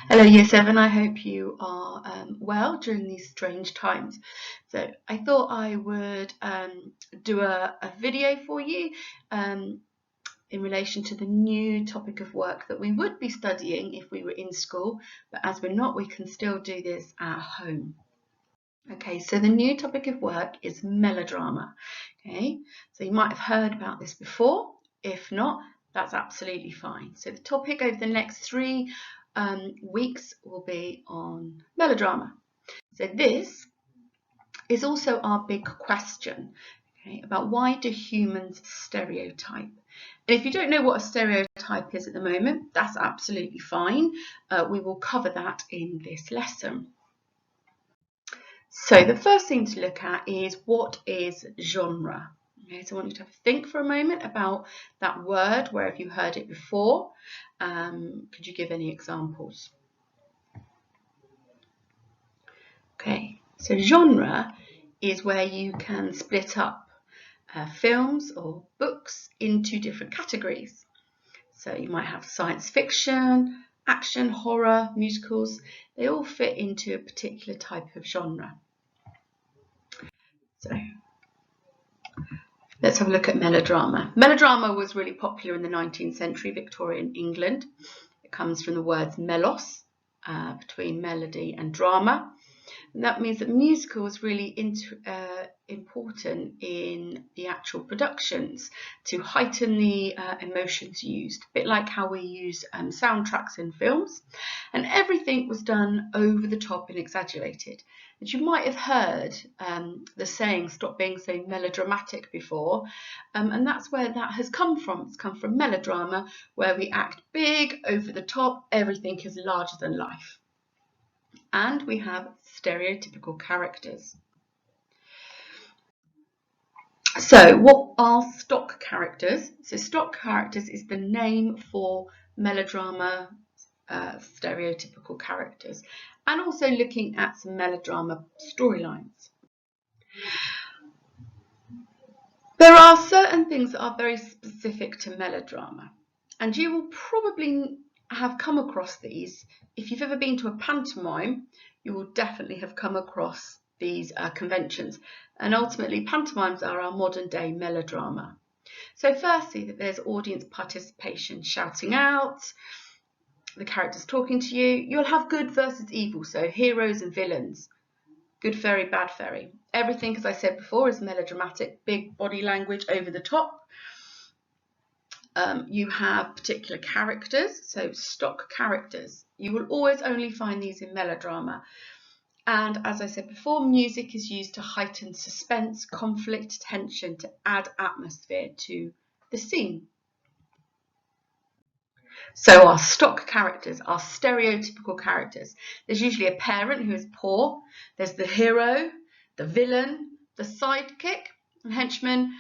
Hello, Year 7. I hope you are well during these strange times. So I thought I would do a video for you in relation to the new topic of work that we would be studying if we were in school, but as we're not, we can still do this at home. Okay, so the new topic of work is melodrama. Okay, so you might have heard about this before. If not, that's absolutely fine. So the topic over the next 3 weeks will be on melodrama. So this is also our big question, okay, about why do humans stereotype? And if you don't know what a stereotype is at the moment, that's absolutely fine. We will cover that in this lesson. So the first thing to look at is what is genre? Okay, so I want you to have a think for a moment about that word. Where have you heard it before? Could you give any examples? Okay, so genre is where you can split up films or books into different categories. So you might have science fiction, action, horror, musicals. They all fit into a particular type of genre. So let's have a look at melodrama. Melodrama was really popular in the 19th century Victorian England. It comes from the words melos, between melody and drama. And that means that musical is really important in the actual productions to heighten the emotions used, a bit like how we use soundtracks in films. And everything was done over the top and exaggerated. And you might have heard the saying, stop being so melodramatic before. And that's where that has come from. It's come from melodrama, where we act big, over the top, everything is larger than life. And we have stereotypical characters. So what are stock characters? So stock characters is the name for melodrama stereotypical characters, and also looking at some melodrama storylines. There are certain things that are very specific to melodrama, and you will probably have come across these. If you've ever been to a pantomime, you will definitely have come across these conventions. And ultimately, pantomimes are our modern day melodrama. So firstly, that there's audience participation, shouting out, the characters talking to you. You'll have good versus evil, so heroes and villains. Good fairy, bad fairy. Everything, as I said before, is melodramatic, big body language over the top. You have particular characters, so stock characters. You will always only find these in melodrama. And as I said before, music is used to heighten suspense, conflict, tension, to add atmosphere to the scene. So our stock characters, our stereotypical characters. There's usually a parent who is poor. There's the hero, the villain, the sidekick, the henchman,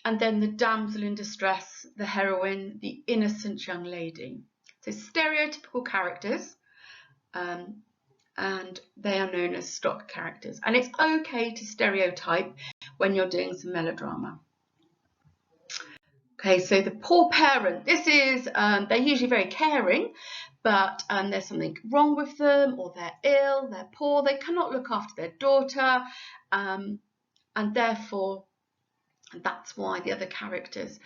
and then the damsel in distress, the heroine, the innocent young lady. So stereotypical characters, and they are known as stock characters. And it's okay to stereotype when you're doing some melodrama. Okay, so the poor parent, this is, they're usually very caring, but there's something wrong with them, or they're ill, they're poor, they cannot look after their daughter, and therefore that's why the other characters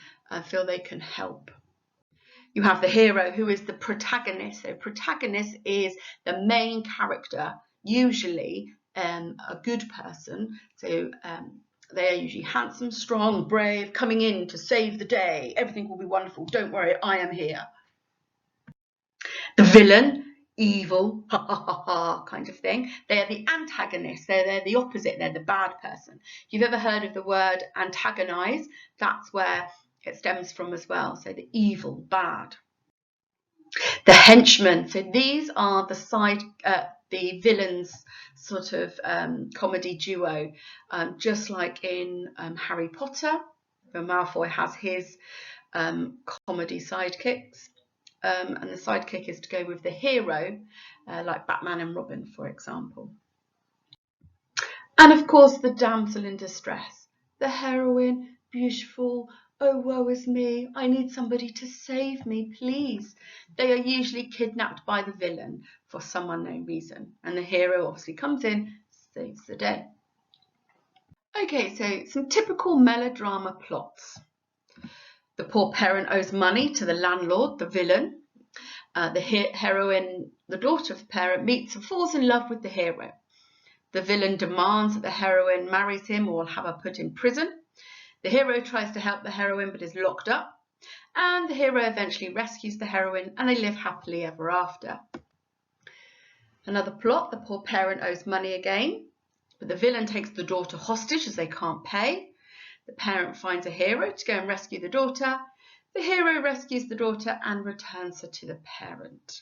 feel they can help. You have the hero, who is the protagonist. So protagonist is the main character, usually a good person. So they are usually handsome, strong, brave, coming in to save the day. Everything will be wonderful. Don't worry, I am here. The villain, evil, ha ha ha ha kind of thing. They are the antagonists. They're the opposite. They're the bad person. If you've ever heard of the word antagonize, that's where it stems from as well. So the evil, bad. The henchmen. So these are the villains sort of comedy duo, just like in Harry Potter, where Malfoy has his comedy sidekicks, and the sidekick is to go with the hero, like Batman and Robin, for example. And of course, the damsel in distress, the heroine, beautiful, "Oh, woe is me, I need somebody to save me, please." They are usually kidnapped by the villain for some unknown reason, and the hero obviously comes in, saves the day. Okay, so some typical melodrama plots. The poor parent owes money to the landlord, the villain. The heroine, the daughter of the parent, meets and falls in love with the hero. The villain demands that the heroine marries him or will have her put in prison. The hero tries to help the heroine but is locked up. And the hero eventually rescues the heroine and they live happily ever after. Another plot, the poor parent owes money again, but the villain takes the daughter hostage as they can't pay. The parent finds a hero to go and rescue the daughter. The hero rescues the daughter and returns her to the parent.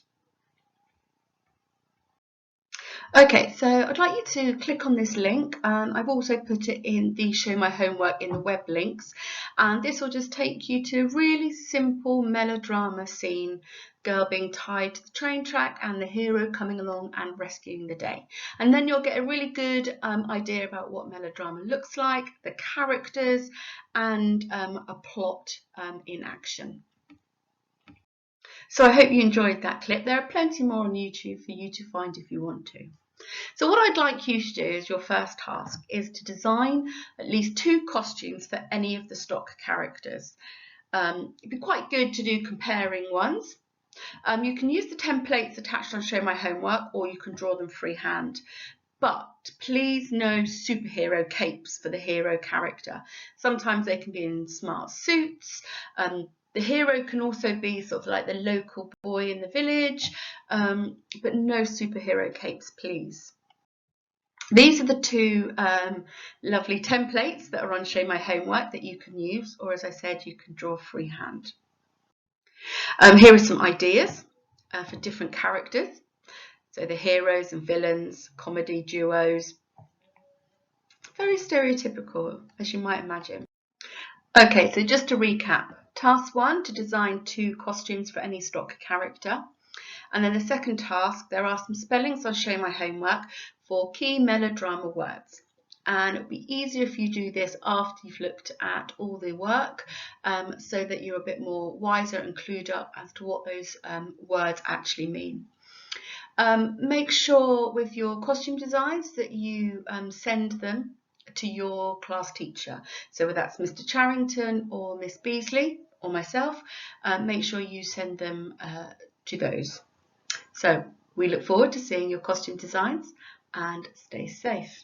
Okay, so I'd like you to click on this link. I've also put it in the Show My Homework in the web links, and this will just take you to a really simple melodrama scene, girl being tied to the train track and the hero coming along and rescuing the day. And then you'll get a really good idea about what melodrama looks like, the characters, and a plot in action. So I hope you enjoyed that clip. There are plenty more on YouTube for you to find if you want to. So what I'd like you to do as your first task is to design at least 2 costumes for any of the stock characters. It'd be quite good to do comparing ones. You can use the templates attached on Show My Homework, or you can draw them freehand. But please no superhero capes for the hero character. Sometimes they can be in smart suits. The hero can also be sort of like the local boy in the village, but no superhero capes, please. These are the 2 lovely templates that are on Show My Homework that you can use, or as I said, you can draw freehand. Here are some ideas for different characters. So the heroes and villains, comedy duos. Very stereotypical, as you might imagine. Okay, so just to recap. Task 1, to design 2 costumes for any stock character. And then the second task, there are some spellings on Show My Homework for key melodrama words. And it'll be easier if you do this after you've looked at all the work, so that you're a bit more wiser and clued up as to what those words actually mean. Make sure with your costume designs that you send them to your class teacher. So whether that's Mr. Charrington or Miss Beasley or myself, make sure you send them to those. So we look forward to seeing your costume designs, and stay safe.